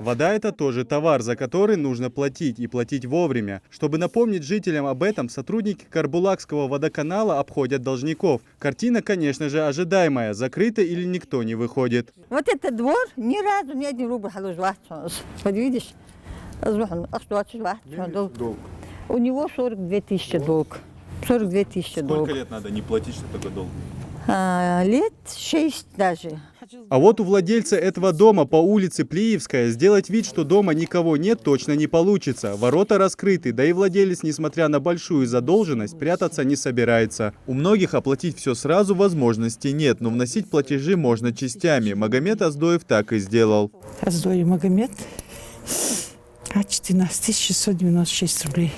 Вода – это тоже товар, за который нужно платить и платить вовремя. Чтобы напомнить жителям об этом, сотрудники Карбулакского водоканала обходят должников. Картина, конечно же, ожидаемая. Закрыто или никто не выходит. Вот этот двор ни разу ни 1 рубль вот видишь, у него 42 тысячи долг. 42 тысячи долг. Сколько лет надо не платить, что такое долг? Лет 6 даже. А вот у владельца этого дома по улице Плиевская сделать вид, что дома никого нет, точно не получится. Ворота раскрыты, да и владелец, несмотря на большую задолженность, прятаться не собирается. У многих оплатить все сразу возможности нет, но вносить платежи можно частями. Магомед Аздоев так и сделал. Аздоев Магомед, 14 696 рублей.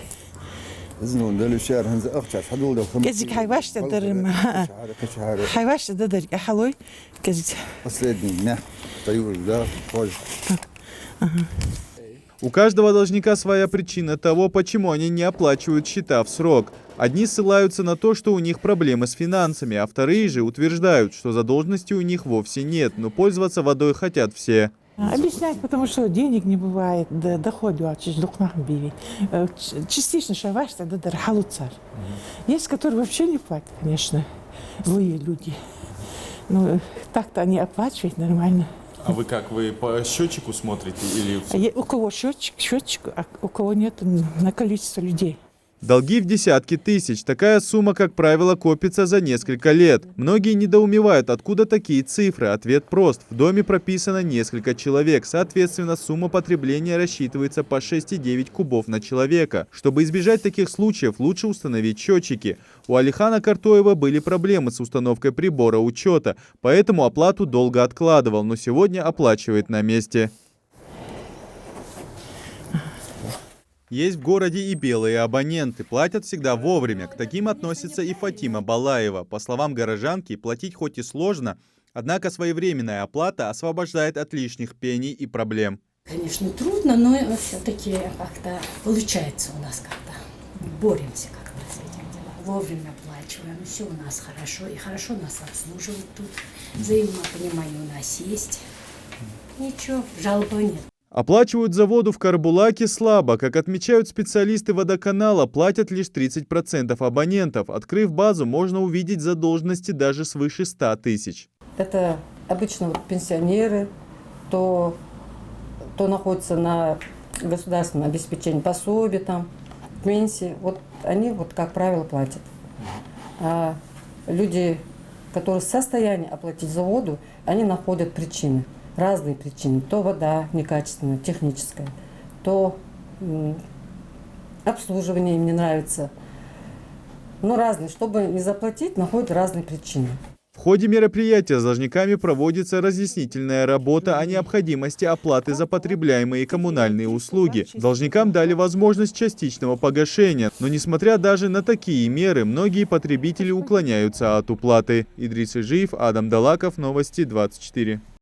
Кезик хайвашта дырым. Хайвашта дырым. Ахалой. Кезик. Последний, да, У каждого должника своя причина того, почему они не оплачивают счета в срок. Одни ссылаются на то, что у них проблемы с финансами, а вторые же утверждают, что задолженности у них вовсе нет, но пользоваться водой хотят все. Объяснять, потому что денег не бывает, доходу частично шаваш, тогда дархалуцар. Есть, которые вообще не платят, конечно, злые люди. Но так-то они оплачивают нормально. А вы как, вы по счетчику смотрите или... У кого счетчик, а у кого нет на количество людей. Долги в десятки тысяч. Такая сумма, как правило, копится за несколько лет. Многие недоумевают, откуда такие цифры. Ответ прост. В доме прописано несколько человек. Соответственно, сумма потребления рассчитывается по 6,9 кубов на человека. Чтобы избежать таких случаев, лучше установить счетчики. У Алихана Картоева были проблемы с установкой прибора учета, поэтому оплату долго откладывал, но сегодня оплачивает на месте. Есть в городе и белые абоненты. Платят всегда вовремя. К таким относится и Фатима Балаева. По словам горожанки, платить хоть и сложно, однако своевременная оплата освобождает от лишних пений и проблем. Конечно, трудно, но все-таки как-то получается у нас как-то. Боремся как-то с этим делом. Вовремя оплачиваем. Все у нас хорошо. И хорошо нас обслуживают тут. Взаимопонимание у нас есть. Ничего, жалобы нет. Оплачивают за воду в Карбулаке слабо. Как отмечают специалисты водоканала, платят лишь 30% абонентов. Открыв базу, можно увидеть задолженности даже свыше 100 тысяч. Это обычно пенсионеры, то находятся на государственном обеспечении пособия, там, пенсии. Вот они, как правило, платят. А люди, которые в состоянии оплатить за воду, они находят причины. Разные причины. То вода некачественная, техническая, то обслуживание им не нравится. Но разные. Чтобы не заплатить, находят разные причины. В ходе мероприятия с должниками проводится разъяснительная работа о необходимости оплаты за потребляемые коммунальные услуги. Должникам дали возможность частичного погашения, но несмотря даже на такие меры, многие потребители уклоняются от уплаты. Идрис Ижиев, Адам Далаков, Новости 24.